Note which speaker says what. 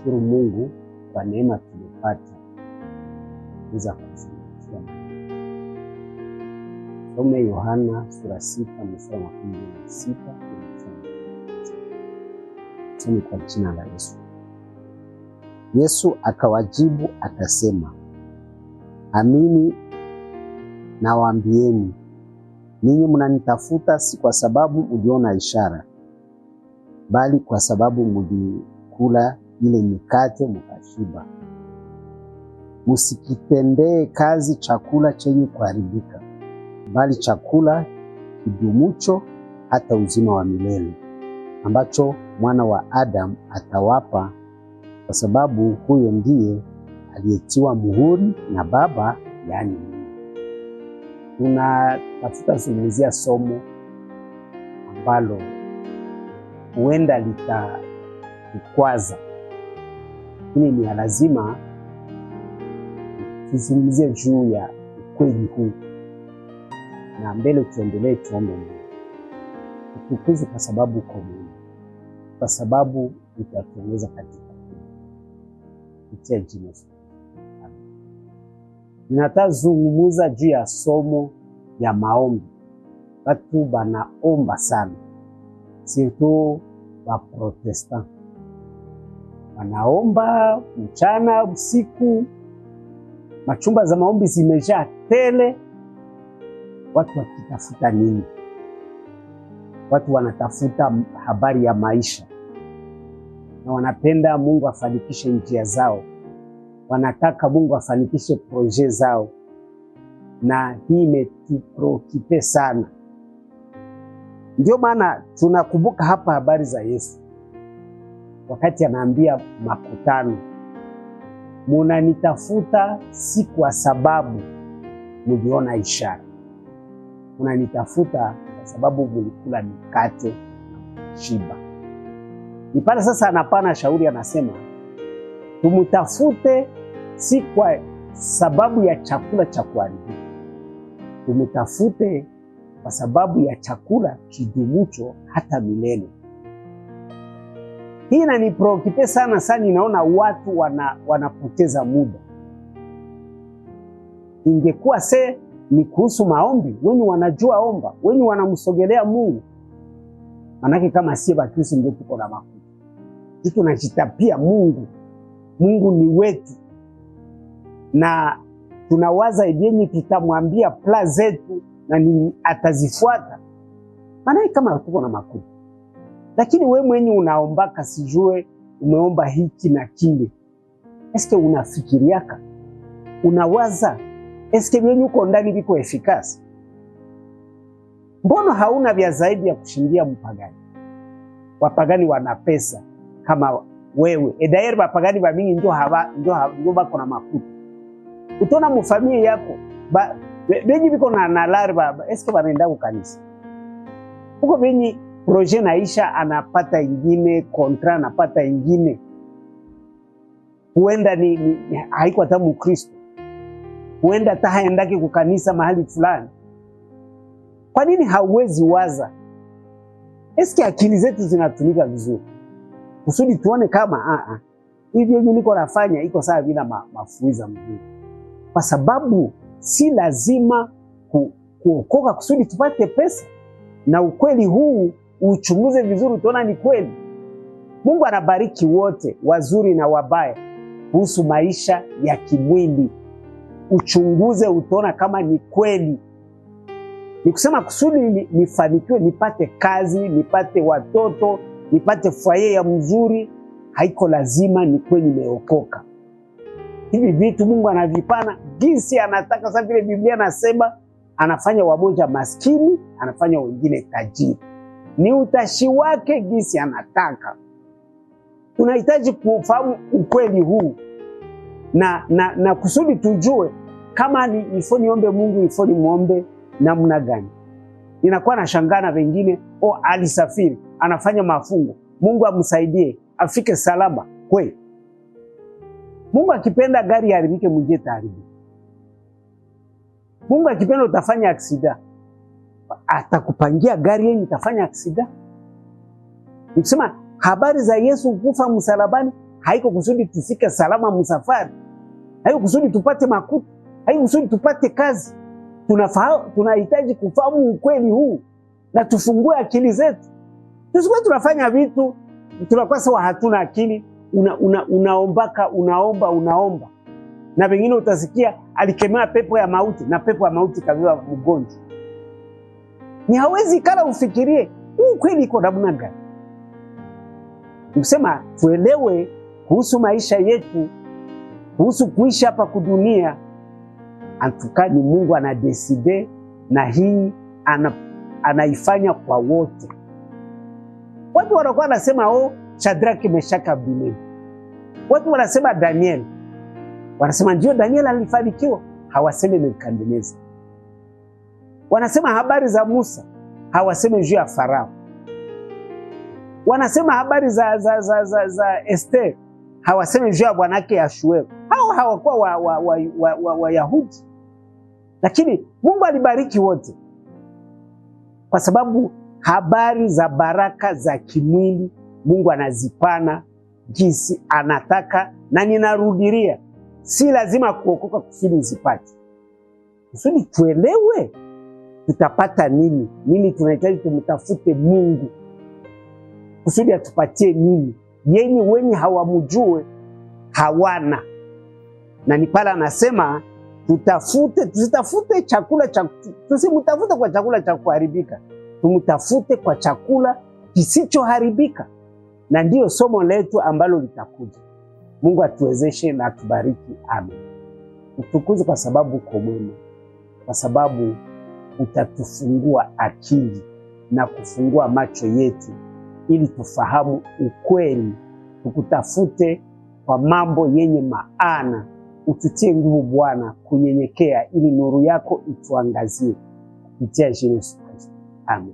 Speaker 1: tunashukuru Mungu kwa neema tulipata kuweza kuzungumzia maneno. Some Yohana sura 6 mstari wa 16. Tusome kwa jina la Yesu. Yesu akawajibu akasema, amini nawaambieni, ninyi mnanitafuta si kwa sababu mliona ishara, bali kwa sababu mlikula ile mikate mkashiba. Msikitendee kazi chakula chenye kuharibika, bali chakula kidumucho hata uzima wa milele, ambacho mwana wa Adamu atawapa, kwa sababu huyo ndiye aliyetiwa muhuri na Baba, yaani Mungu. Tunatafuta kuzungumzia somo ambalo huenda litakukwaza, lakini ni lazima tuzungumzie juu ya ukweli huu. Na mbele tuendelee, tuombe Mungu. Tukuze kwa sababu uko Mungu, kwa sababu utatuongoza katika kupitia jina lako. Ninatazungumza juu ya somo ya maombi. Watu banaomba sana, surtout wa Protestant wanaomba mchana usiku, machumba za maombi zimejaa tele. Watu wakitafuta nini? Watu wanatafuta habari ya maisha, na wanapenda Mungu afanikishe njia zao, wanataka Mungu afanikishe proje zao, na hii imetuprokipe sana. Ndio maana tunakumbuka hapa habari za Yesu wakati anaambia makutano, munanitafuta si kwa sababu mliona ishara, munanitafuta kwa sababu mlikula mikate na shiba. Nipana sasa anapana shauri, anasema tumutafute si kwa sababu ya chakula cha kuharibika, tumutafute kwa sababu ya chakula kidumucho hata milele. Hii inanipreokipe sana sana. Ninaona watu wanapoteza muda. Ingekuwa ni kuhusu maombi, wenye wanajua omba, wenye wanamsogelea Mungu, manake kama sie Bakristo ndio tuko na mafuta. Sisi tunajitapia Mungu. Mungu ni wetu, na tunawaza yenye tutamwambia plan zetu na ni atazifuata, manake kama tuko na mafuta. Lakini we mwenye unaombaka, sijue umeomba hiki na kile, eske unafikiriaka? Unawaza eske vyenye uko ndani viko efikasi? Mbona hauna vya zaidi ya kushindia mpagani? Wapagani wana pesa kama wewe. Edayer bapagani ba mingi ndio bako na mafuta. Utona mufamilia yako benyi biko na larba, eske banaenda ku kanisa? Uko benyi proje naisha, anapata ingine, kontra anapata ingine. Huenda ni haiko hata Mkristo, huenda hata haendaki ku kanisa mahali fulani. Kwa nini hauwezi waza? Eske akili zetu zinatumika vizuri kusudi tuone kama hivi yenye niko nafanya iko sawa bila mafuiza mzuri? Kwa sababu si lazima kuokoka kusudi tupate pesa. Na ukweli huu uchunguze vizuri, utaona ni kweli. Mungu anabariki wote, wazuri na wabaya, kuhusu maisha ya kimwili. Uchunguze, utaona kama ni kweli. Ni kusema kusudi nifanikiwe, nipate kazi, nipate watoto, nipate foyer ya mzuri, haiko lazima ni kweli nimeokoka. Hivi vitu Mungu anavipana jinsi anataka. Sasa vile Biblia nasema, anafanya wamoja maskini, anafanya wengine tajiri. Ni utashi wake jinsi anataka. Tunahitaji kufahamu ukweli huu na kusudi tujue kama ni ifo niombe Mungu, ifo ni muombe namna gani. Ninakuwa nashangana wengine, alisafiri, anafanya mafungo, Mungu amsaidie afike salama. Kweli Mungu akipenda gari haribike, mje taharibike. Mungu akipenda utafanya aksida, atakupangia gari yenye itafanya aksida. Nikisema habari za Yesu kufa msalabani haiko kusudi tufike salama msafari, haiko kusudi tupate makuta, haiko kusudi tupate kazi. Tunahitaji kufahamu ukweli huu na tufungue akili zetu. Tusikuwa tunafanya vitu tunakuwa sawa hatuna akili, unaomba na wengine utasikia alikemea pepo ya mauti na pepo ya mauti kabeba mgonjwa. Ni hawezi kala ufikirie huu kweli iko namna gani. Kusema tuelewe kuhusu maisha yetu, kuhusu kuishi hapa kudunia. Antukani Mungu anadeside na hii anaifanya kwa wote. Watu wanakuwa wanasema Shadraka, Meshaki, Abednego. Watu wanasema Daniel. Wanasema ndio Daniel alifanikiwa, hawasemi Nebukadneza. Wanasema habari za Musa, hawasemi juu ya Farao. Wanasema habari za Esther, hawasemi juu ya bwanake Ahasuero. Hao hawakuwa Wayahudi. Lakini Mungu alibariki wote, kwa sababu habari za baraka za kimwili Mungu anazipana jinsi anataka, na ninarudilia, si lazima kuokoka kusudi uzipate. Kusudi tuelewe tutapata nini. Nini tunahitaji tumtafute Mungu kusudi atupatie nini. Wenye hawamjue hawana. Na ni pala anasema tusitafute chakula tusimtafute kwa chakula cha kuharibika, tumtafute kwa chakula kisichoharibika. Na ndiyo somo letu ambalo litakuja. Mungu atuwezeshe na atubariki. Amen. Utukuze kwa sababu uko mwema, kwa sababu utatufungua akili na kufungua macho yetu ili tufahamu ukweli, tukutafute kwa mambo yenye maana. Ututie nguvu Bwana kunyenyekea ili nuru yako ituangazie kupitia Yesu Kristo. Amen.